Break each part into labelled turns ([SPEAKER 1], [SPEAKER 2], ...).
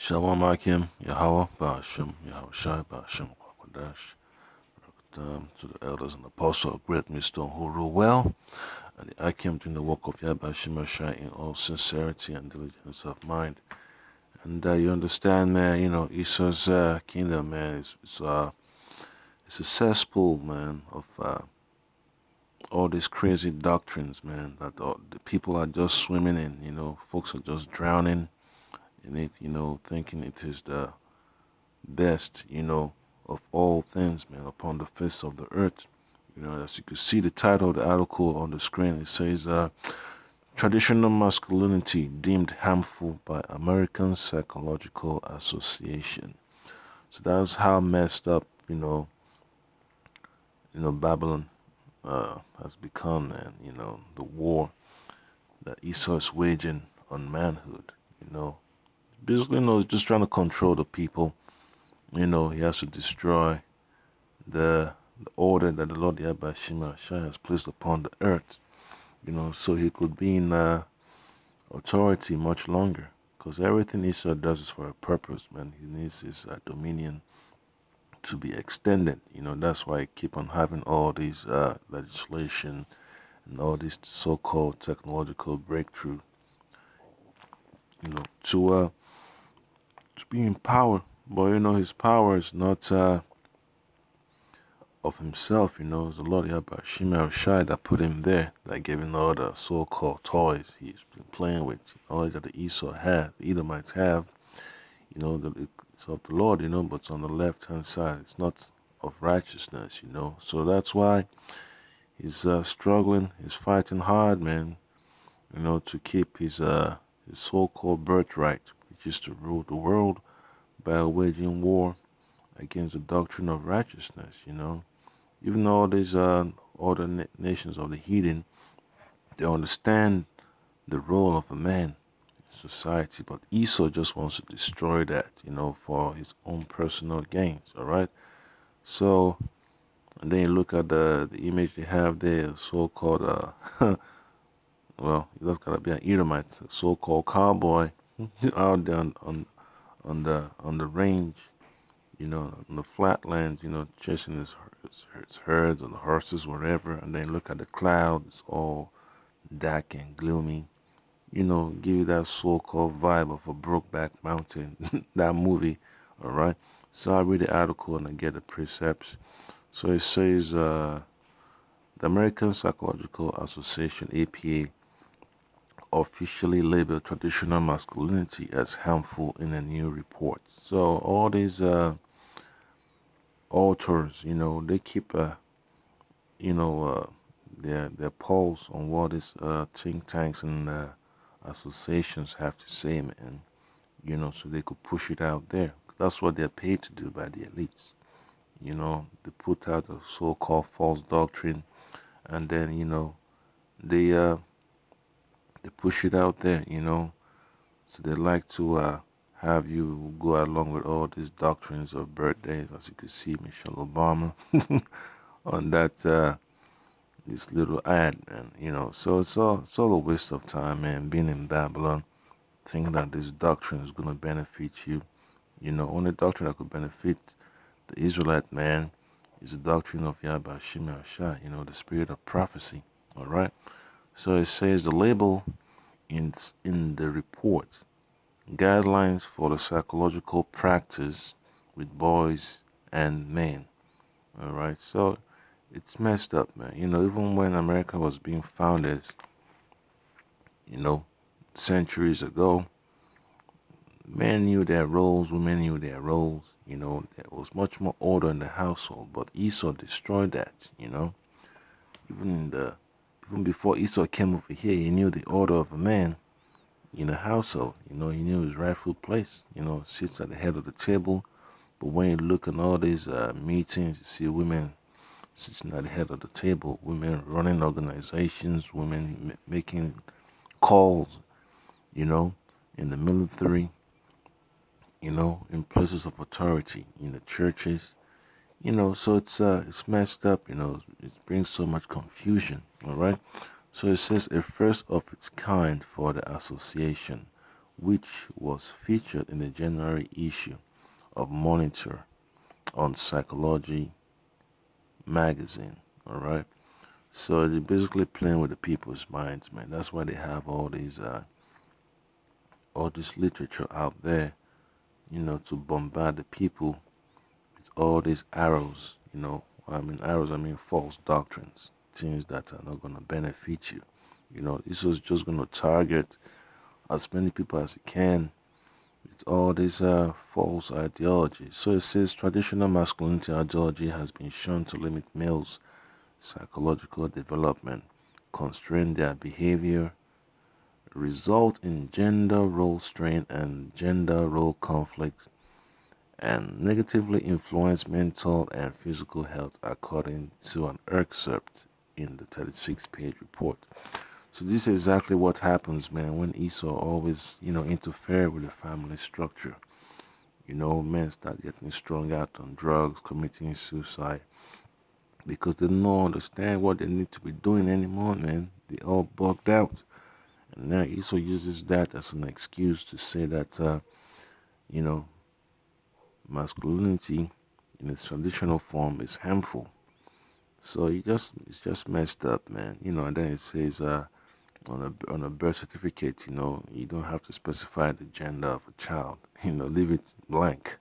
[SPEAKER 1] Shalom Akim, Yahweh, Ba'ashem, Yahweh Shai, Ba'ashem, Kwadash. To the elders and apostles of great wisdom who rule well, and the Akim doing the work of Yahweh Shai in all sincerity and diligence of mind. And you understand, man, Esau's kingdom, man, is a cesspool, man, of all these crazy doctrines, man, that the people are just swimming in, folks are just drowning in it, thinking it is the best, of all things, man, upon the face of the earth. As you can see the title of the article on the screen, it says, Traditional Masculinity Deemed Harmful by American Psychological Association. So that's how messed up, Babylon has become, man, the war that Esau is waging on manhood, Basically, he's just trying to control the people. He has to destroy the order that the Lord Yahweh Shai has placed upon the earth, so he could be in authority much longer. Because everything Esau does is for a purpose, man. He needs his dominion to be extended. That's why I keep on having all these legislation and all these so-called technological breakthrough, to be in power. But his power is not of himself, it's the Lord Yahweh Shai that put him there, that gave him all the so-called toys he's been playing with, all that the Esau have, the Edomites have, it's of the Lord, but it's on the left-hand side. It's not of righteousness, So that's why he's struggling, he's fighting hard, man, to keep his so-called birthright, which is to rule the world by waging war against the doctrine of righteousness, Even all these other nations of the heathen, they understand the role of a man in society, but Esau just wants to destroy that, for his own personal gains, all right? So, and then you look at the image they have there, so-called, well, that's gotta be an Edomite, so-called cowboy out there on the range, on the flatlands, chasing his herds or the horses, whatever, and then look at the clouds, it's all dark and gloomy, give you that so-called vibe of a Brokeback Mountain, that movie, all right? So I read the article and I get the precepts. So it says, the American Psychological Association, APA, officially labeled traditional masculinity as harmful in a new report. So all these authors, they keep their pulse on what these think tanks and associations have to say, man. So they could push it out there. That's what they're paid to do by the elites. They put out a so-called false doctrine, and then they push it out there. So they like to have you go along with all these doctrines of birthdays, as you can see Michelle Obama on that this little ad, man. So it's all a waste of time, man. Being in Babylon, thinking that this doctrine is gonna benefit you. Only doctrine that could benefit the Israelite man is the doctrine of Yahweh Shai, the spirit of prophecy. All right. So it says the label in the report, guidelines for the psychological practice with boys and men. All right. So it's messed up, man. Even when America was being founded, centuries ago, men knew their roles, women knew their roles. There was much more order in the household, but Esau destroyed that. Even before Esau came over here, he knew the order of a man in the household. He knew his rightful place. Sits at the head of the table. But when you look at all these meetings, you see women sitting at the head of the table, women running organizations, women making calls, in the military, in places of authority, in the churches, so it's messed up, it brings so much confusion, all right? So it says a first of its kind for the association, which was featured in the January issue of Monitor on Psychology magazine. All right. So they're basically playing with the people's minds, man. That's why they have all this literature out there, to bombard the people with all these arrows. I mean arrows. I mean false doctrines, things that are not gonna benefit you. This is just gonna target as many people as it can with all this false ideology. So it says traditional masculinity ideology has been shown to limit males' psychological development, constrain their behavior, result in gender role strain and gender role conflict, and negatively influence mental and physical health, according to an excerpt in the 36-page report. So this is exactly what happens, man, when Esau always, interfere with the family structure. Men start getting strung out on drugs, committing suicide, because they don't understand what they need to be doing anymore, man. They all bugged out. And now Esau uses that as an excuse to say that, you know, masculinity in its traditional form is harmful. So it's just messed up, man. And then it says on a birth certificate, you don't have to specify the gender of a child. Leave it blank.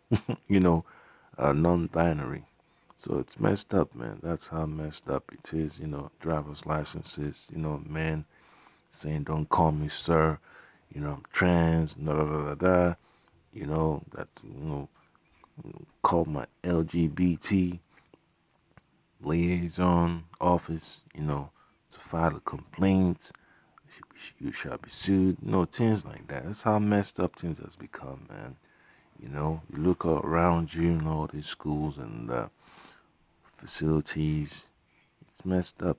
[SPEAKER 1] Non-binary. So it's messed up, man. That's how messed up it is. Driver's licenses. Men saying don't call me sir. I'm trans. Da da da da da. That call my LGBT liaison office, to file a complaint. You shall be sued. Things like that. That's how messed up things has become, man. You look around you, all these schools and facilities. It's messed up,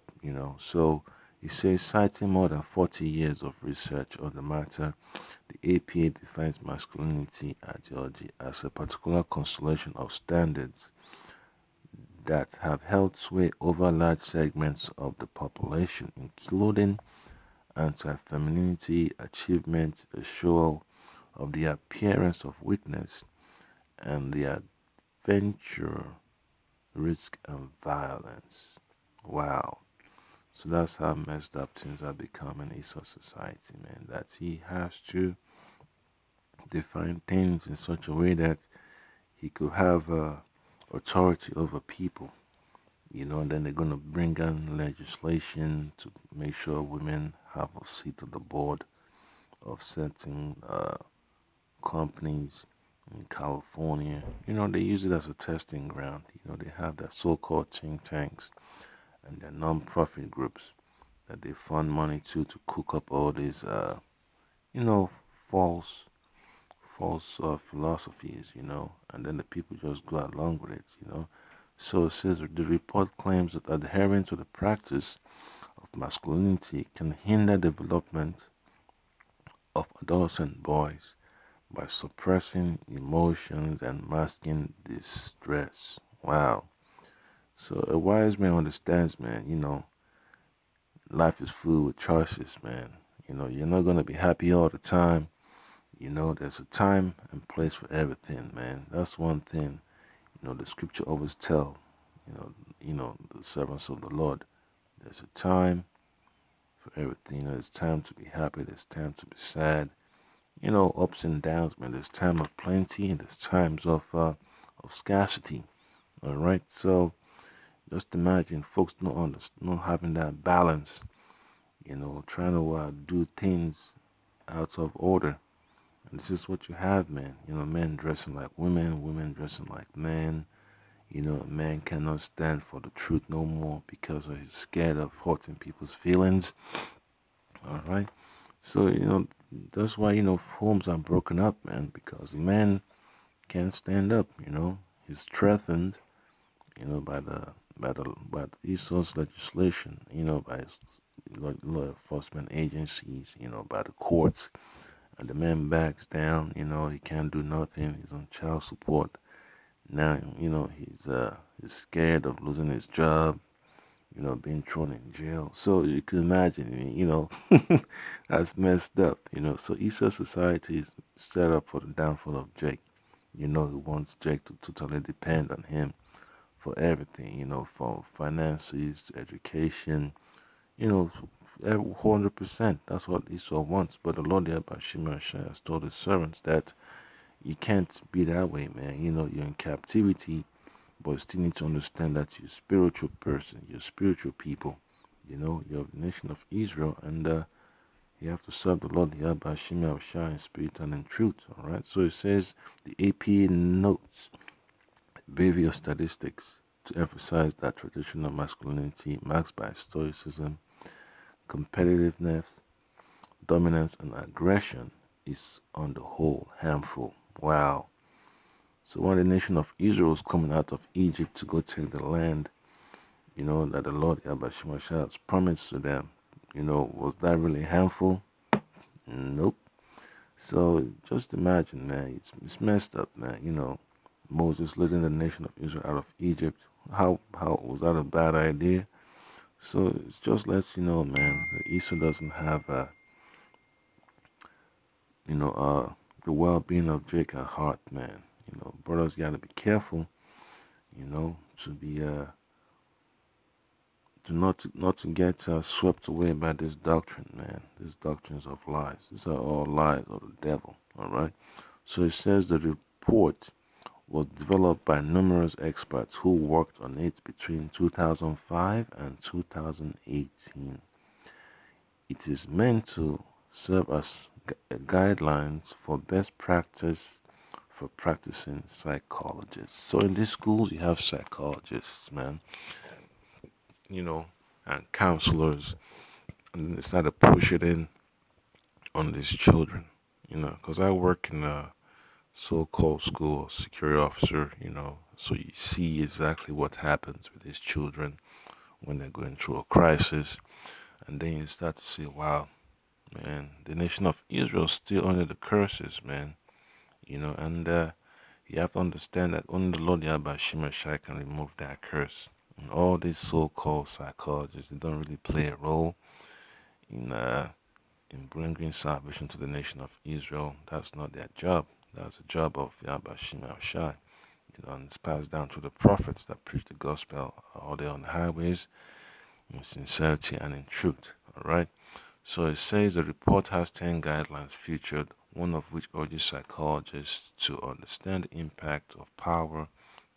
[SPEAKER 1] So you say, citing more than 40 years of research on the matter, the APA defines masculinity ideology as a particular constellation of standards that have held sway over large segments of the population, including anti-femininity, achievement, a show of the appearance of weakness, and the adventure, risk, and violence. Wow. So that's how messed up things are becoming in Esau society, man. That he has to define things in such a way that he could have authority over people. And then they're gonna bring in legislation to make sure women have a seat at the board of certain companies in California. They use it as a testing ground. They have their so-called think tanks and their non-profit groups that they fund money to cook up all these, you know, false, false philosophies, and then the people just go along with it. So it says the report claims that adhering to the practice of masculinity can hinder development of adolescent boys by suppressing emotions and masking distress. Wow. So a wise man understands, man, life is full with choices, man. You're not going to be happy all the time. There's a time and place for everything, man. That's one thing, the scripture always tell, the servants of the Lord. There's a time for everything. There's time to be happy. There's time to be sad. Ups and downs, man. There's time of plenty and there's times of scarcity. All right. So just imagine folks not having that balance. Trying to do things out of order. And this is what you have, man. Men dressing like women, women dressing like men. A man cannot stand for the truth no more because he's scared of hurting people's feelings. All right. So, that's why, homes are broken up, man, because men can't stand up, He's threatened, by the Esau's legislation, by his law enforcement agencies, by the courts. And the man backs down, he can't do nothing. He's on child support. Now, he's scared of losing his job. being thrown in jail. So you can imagine, I mean, that's messed up, So Esau's society is set up for the downfall of Jake. He wants Jake to totally depend on him for everything, from finances to education, 100%. That's what Esau wants. But the Lord Yahweh Shimashai has told his servants that you can't be that way, man. You're in captivity, but you still need to understand that you're a spiritual person, you're spiritual people. You're of the nation of Israel, and you have to serve the Lord Yahweh Shimashai in spirit and in truth. All right. So it says the APA notes behavior statistics to emphasize that traditional masculinity marked by stoicism, competitiveness, dominance, and aggression is on the whole harmful. Wow. So when the nation of Israel was coming out of Egypt to go take the land, that the Lord Yahweh has promised to them, was that really harmful? Nope. So just imagine, man, it's messed up, man. Moses leading the nation of Israel out of Egypt. How was that a bad idea? So it just lets you know, man, that Esau doesn't have you know, the well-being of Jake at heart, man. Brothers gotta be careful, to be to not to get swept away by this doctrine, man. These doctrines of lies. These are all lies of the devil. All right. So it says the report was developed by numerous experts who worked on it between 2005 and 2018. It is meant to serve as guidelines for best practice for practicing psychologists. So in these schools, you have psychologists, man, and counselors, and they start to push it in on these children, because I work in a so-called school security officer, so you see exactly what happens with these children when they're going through a crisis, and then you start to say, wow, man, the nation of Israel is still under the curses, man, and you have to understand that only the Lord Yahweh Shimashai can remove that curse. And all these so-called psychologists, they don't really play a role in in bringing salvation to the nation of Israel. That's not their job. That's the job of Yahweh Shimashai. And it's passed down to the prophets that preach the gospel all day on the highways in sincerity and in truth. All right. So it says the report has 10 guidelines featured, one of which urges psychologists to understand the impact of power,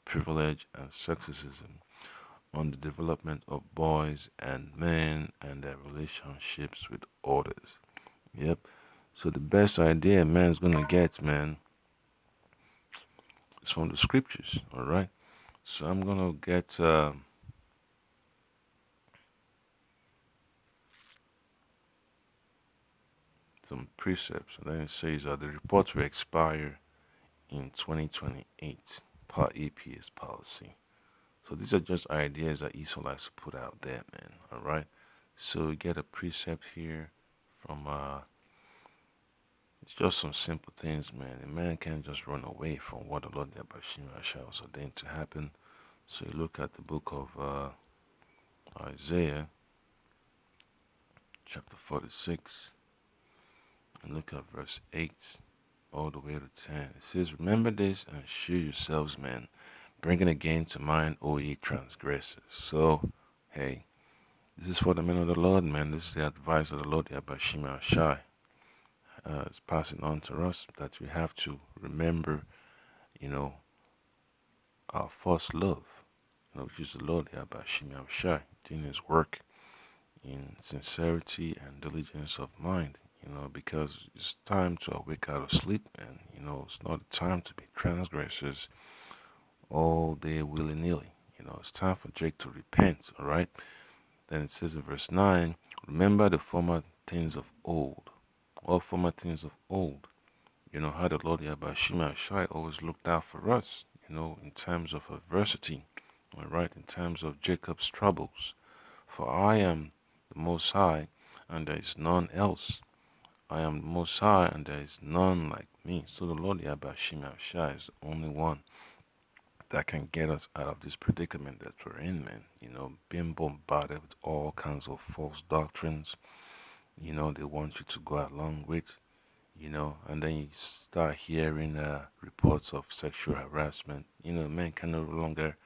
[SPEAKER 1] privilege, and sexism on the development of boys and men and their relationships with others. Yep. So the best idea man's gonna get, man, is from the scriptures. All right. So I'm gonna get some precepts, and then it says the report will expire in 2028 per EPA's policy. So these are just ideas that Esau likes to put out there, man. All right. So we get a precept here from it's just some simple things, man. A man can't just run away from what the Lord Yabashim was ordained to happen. So you look at the book of Isaiah, chapter 46, and look at verse 8 all the way to 10. It says, remember this and shew yourselves, men, bring it again to mind, O ye transgressors. So, hey, this is for the men of the Lord, man. This is the advice of the Lord Yabashim Shai. Is passing on to us that we have to remember, you know, our first love, which is the Lord Yabashim Shai, doing his work in sincerity and diligence of mind, because it's time to awake out of sleep, and it's not a time to be transgressors all day willy nilly. It's time for Jake to repent, all right? Then it says in verse 9, remember the former things of old. All former things of old. How the Lord Yabashima Shai always looked out for us, in times of adversity, all right, in times of Jacob's troubles. For I am the Most High, and there is none else. I am the Most High, and there is none like me. So the Lord Yabashima Shai is the only one that can get us out of this predicament that we're in, man. Being bombarded with all kinds of false doctrines, they want you to go along with, and then you start hearing reports of sexual harassment. Men can no longer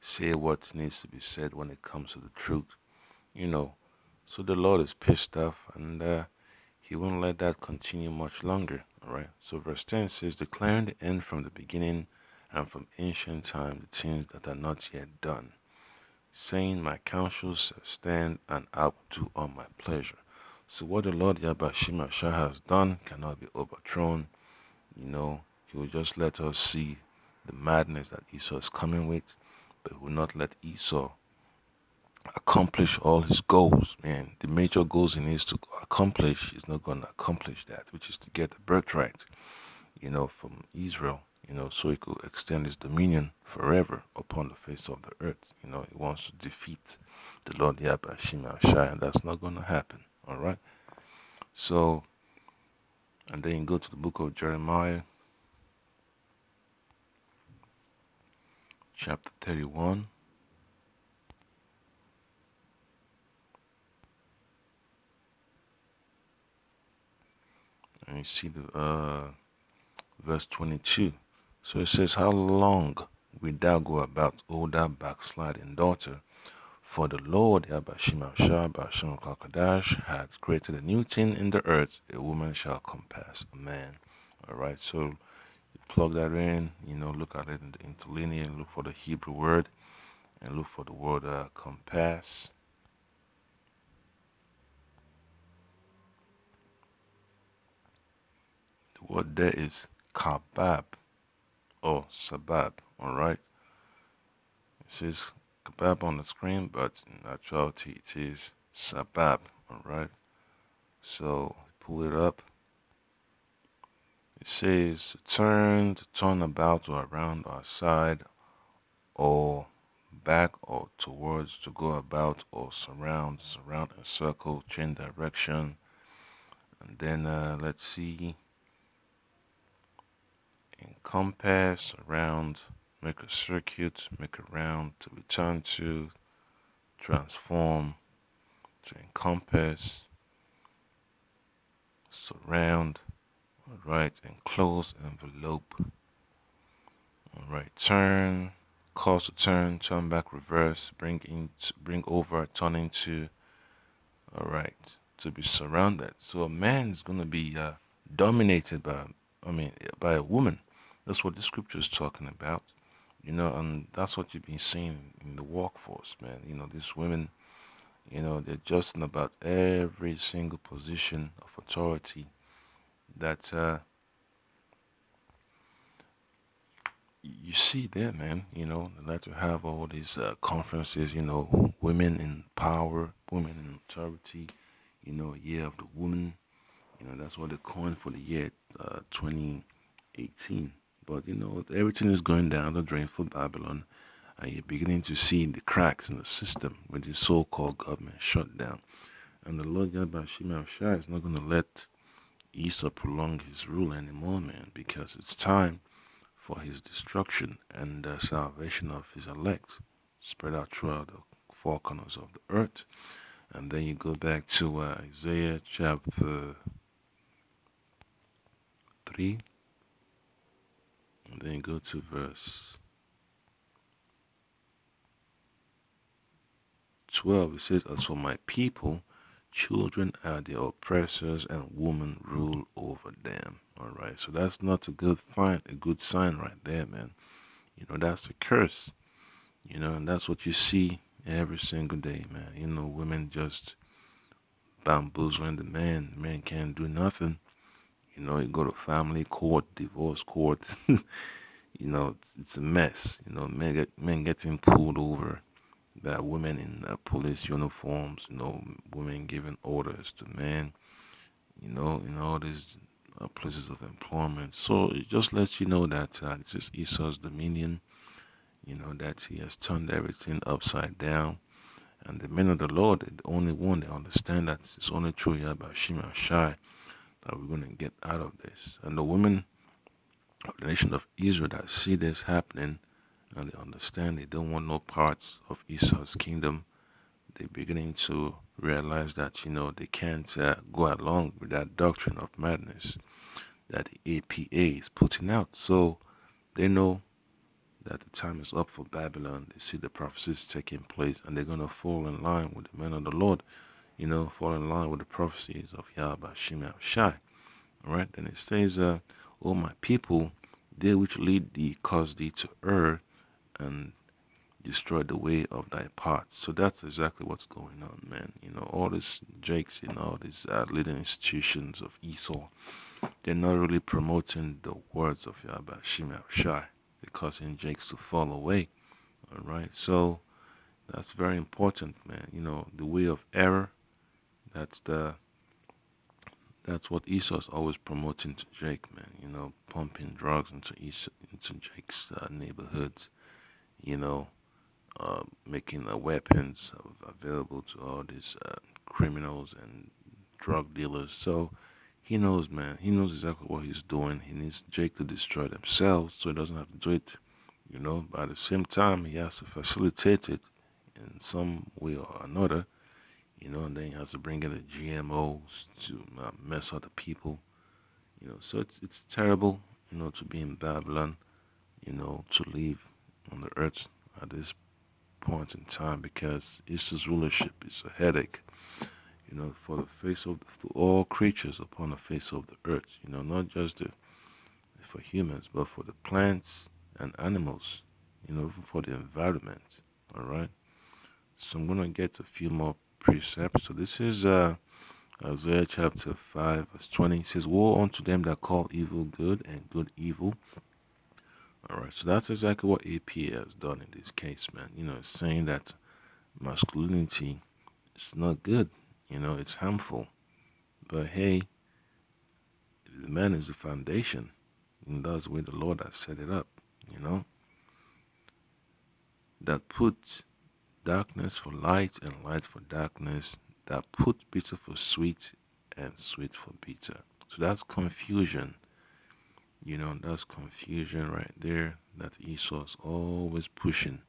[SPEAKER 1] say what needs to be said when it comes to the truth, you know. So the Lord is pissed off, and He won't let that continue much longer. All right. So verse 10 says, declaring the end from the beginning and from ancient time the things that are not yet done, saying, my counsels stand and I will do all my pleasure. So what the Lord Yabashima Shah has done cannot be overthrown. He will just let us see the madness that Esau is coming with, but he will not let Esau accomplish all his goals, man. The major goals he needs to accomplish, he's not going to accomplish that, which is to get the birthright, from Israel, so he could extend his dominion forever upon the face of the earth. He wants to defeat the Lord Yahweh Shema Shai, and that's not going to happen, all right? So, and then you go to the book of Jeremiah, chapter 31. And you see the verse 22. So it says, how long wilt thou go about, O thou backsliding daughter? For the Lord Yabashima Shah Bashim Kakadash hath created a new thing in the earth, a woman shall compass a man. Alright, so you plug that in, look at it in the interlinear, look for the Hebrew word, and look for the word compass. The word there is kabab or sabab, alright? It says kebab on the screen, but in actuality it is sabab, alright? So pull it up. It says to turn about or around or side or back or towards, to go about or surround in a circle, change direction. And then let's see, encompass, around, make a circuit, make a round, to return to, transform, to encompass, surround, alright, enclose, envelope, alright, turn, cause to turn back, reverse, bring over, turn into, alright, to be surrounded. So a man is going to be dominated by a woman. That's what the scripture is talking about, and that's what you've been seeing in the workforce, man. These women, they're just in about every single position of authority that you see there, man. They like to have all these conferences, women in power, women in authority, year of the woman. That's what they coined for the year 2018. But, everything is going down the drain for Babylon, and you're beginning to see the cracks in the system with the so-called government shutdown. And the Lord God Bashima Shai is not going to let Esau prolong his rule anymore, man, because it's time for his destruction and the salvation of his elect spread out throughout the four corners of the earth. And then you go back to Isaiah chapter 3, and then you go to verse 12. It says, as for my people, children are their oppressors and women rule over them. Alright, so that's not a good sign right there, man. That's a curse. And that's what you see every single day, man. Women just bamboozling the man. The man can't do nothing. You go to family court, divorce court. It's a mess. Men getting pulled over by women in police uniforms. Women giving orders to men. In all these places of employment. So it just lets you know that this is Esau's dominion. That he has turned everything upside down. And the men of the Lord, the only one that understand that it's only through Yahweh Shema Shai that we're going to get out of this. And the women of the nation of Israel that see this happening, and they understand they don't want no parts of Esau's kingdom. They're beginning to realize that, they can't go along with that doctrine of madness that the APA is putting out. So they know that the time is up for Babylon. They see the prophecies taking place, and they're going to fall in line with the men of the Lord, fall in line with the prophecies of Yahweh Shem Shai. All right, then it says, "O my people, they which lead thee cause thee to err, and destroy the way of thy paths." So that's exactly what's going on, man. All these jakes in all these leading institutions of Esau, they're not really promoting the words of Yahweh Shem Shai. They're causing jakes to fall away. All right, so that's very important, man. The way of error. That's the that's what Esau's always promoting to Jake, man. Pumping drugs into Jake's neighborhoods. You know, making weapons available to all these criminals and drug dealers. So he knows, man. He knows exactly what he's doing. He needs Jake to destroy themselves, so he doesn't have to do it. But at the same time, he has to facilitate it in some way or another. And then he has to bring in the GMOs to mess up the people. So it's terrible. To be in Babylon. To live on the earth at this point in time, because Esau's rulership is a headache. For the face of to all creatures upon the face of the earth. Not just for humans, but for the plants and animals. Even for the environment. All right. So I'm gonna get a few more precepts. So this is Isaiah chapter 5, verse 20. It says, "Woe unto them that call evil good and good evil." All right. So that's exactly what APA has done in this case, man. It's saying that masculinity is not good. It's harmful. But hey, the man is the foundation. And that's the way the Lord has set it up, that put darkness for light and light for darkness, that put bitter for sweet and sweet for bitter. So that's confusion. That's confusion right there that Esau is always pushing.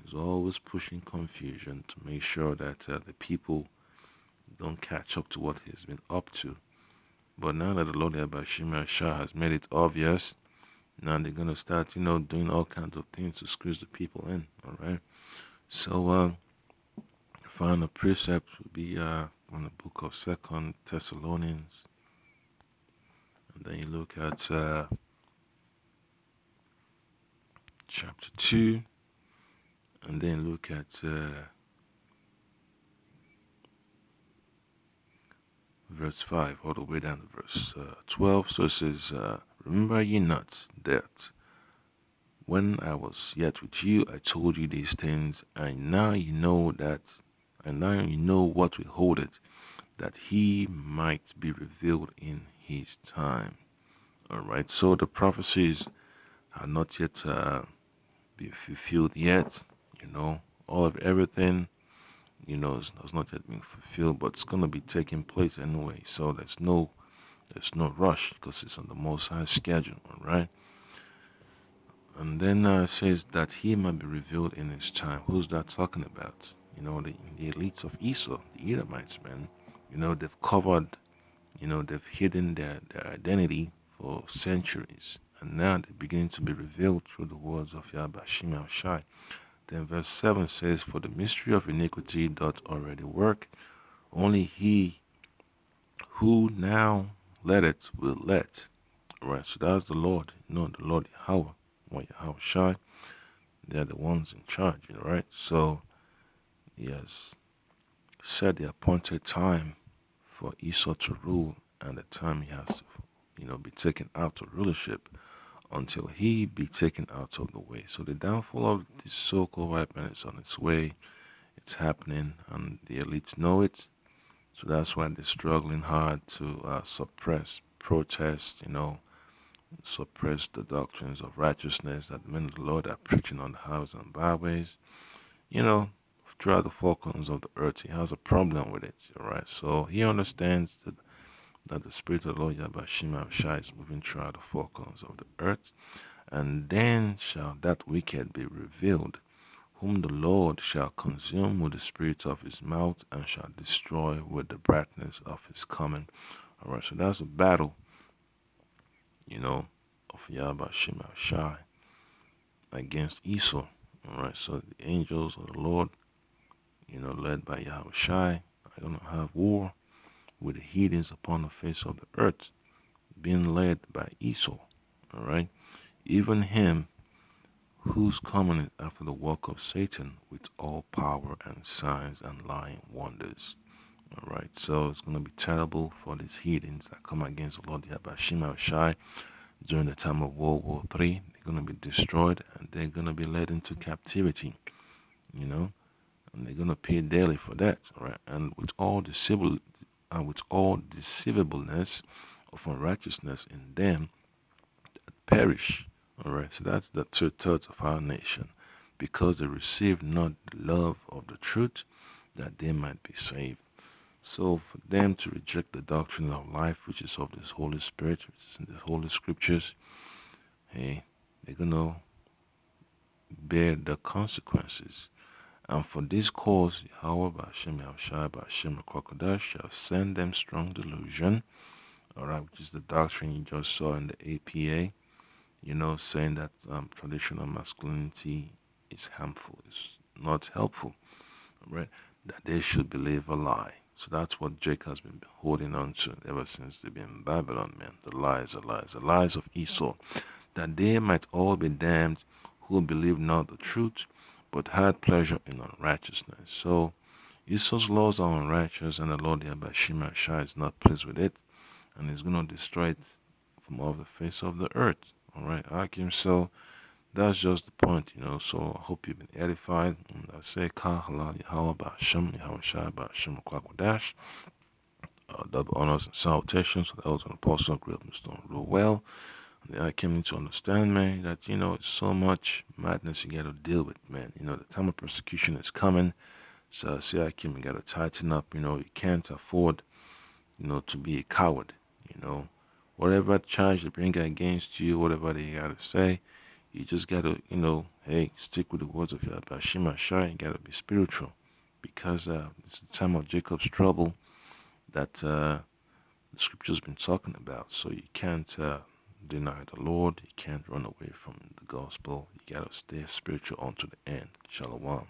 [SPEAKER 1] He's always pushing confusion to make sure that the people don't catch up to what he's been up to. But now that the Lord Yahweh Shah has made it obvious, now they're going to start, doing all kinds of things to squeeze the people in, all right? So, the final precept would be from the book of 2 Thessalonians. And then you look at chapter 2, and then look at verse 5 all the way down to verse 12. So it says, "Remember ye not that when I was yet with you, I told you these things, and now you know what withholdeth, that he might be revealed in his time." All right. So the prophecies are not yet been fulfilled yet. All of everything, has not yet been fulfilled, but it's gonna be taking place anyway. So there's no rush, because it's on the Most High schedule. All right. And then it says that he might be revealed in his time. Who's that talking about? The elites of Esau, the Edomites, man. They've covered, they've hidden their identity for centuries. And now they're beginning to be revealed through the words of Yahweh Shem Shai. Then verse 7 says, "For the mystery of iniquity doth already work. Only he who now let it will let." All right, so that's the Lord. The Lord Yahweh, or Yahweh Shai. They're the ones in charge, right? So he has set the appointed time for Esau to rule, and the time he has to, be taken out of rulership until he be taken out of the way. So the downfall of this so-called white man is on its way. It's happening, and the elites know it. So that's why they're struggling hard to suppress, protest, suppress the doctrines of righteousness that the men of the Lord are preaching on the highways and byways. Throughout the four corners of the earth, he has a problem with it, all right? So he understands that the Spirit of the Lord Yahweh Shem Shai is moving throughout the four corners of the earth, And then shall that wicked be revealed, whom the Lord shall consume with the spirit of his mouth, and shall destroy with the brightness of his coming. All right, so that's a battle, you know, of Yahweh Shai against Esau. All right, so the angels of the Lord, led by Yahweh Shai, are going to have war with the heathens upon the face of the earth, being led by Esau. All right, even him whose coming is after the work of Satan with all power and signs and lying wonders. All right, so it's going to be terrible for these heathens that come against the Lord Yahweh Shai during the time of World War III. They're going to be destroyed and they're going to be led into captivity, you know, and they're going to pay daily for that. All right, and with all deceivableness of unrighteousness in them perish. All right, so that's the two-thirds of our nation, because they received not the love of the truth, that they might be saved. So for them to reject the doctrine of life, which is of this Holy Spirit, which is in the Holy Scriptures, hey, they're gonna bear the consequences. And for this cause, Yahweh Ba'ashem Yahushua Ba'ashem Crocodile shall send them strong delusion, alright, which is the doctrine you just saw in the APA, saying that traditional masculinity is harmful, it's not helpful, right? That they should believe a lie. So that's what Jacob has been holding on to ever since they've been in Babylon, man. The lies of Esau, that they might all be damned who believe not the truth, but had pleasure in unrighteousness. So Esau's laws are unrighteous, and the Lord Yahweh Shai is not pleased with it, and he's going to destroy it from off the face of the earth. All right, Akim. So that's just the point, So I hope you've been edified. And I say, Ka halal Yahweh Ba'ashem Yahweh Shai Ba'ashem Kwakwadesh. Double honors and salutations to the elders and apostles, great Mr. Real well. And I came to understand, man, that it's so much madness you got to deal with, man. The time of persecution is coming. So see, I came, you got to tighten up. You can't afford, to be a coward. Whatever charge they bring against you, whatever they got to say, you just gotta, hey, stick with the words of Yahweh Shema Shai. You gotta be spiritual, because it's the time of Jacob's trouble that the scripture's been talking about. So you can't deny the Lord. You can't run away from the gospel. You gotta stay spiritual unto the end. Shalom.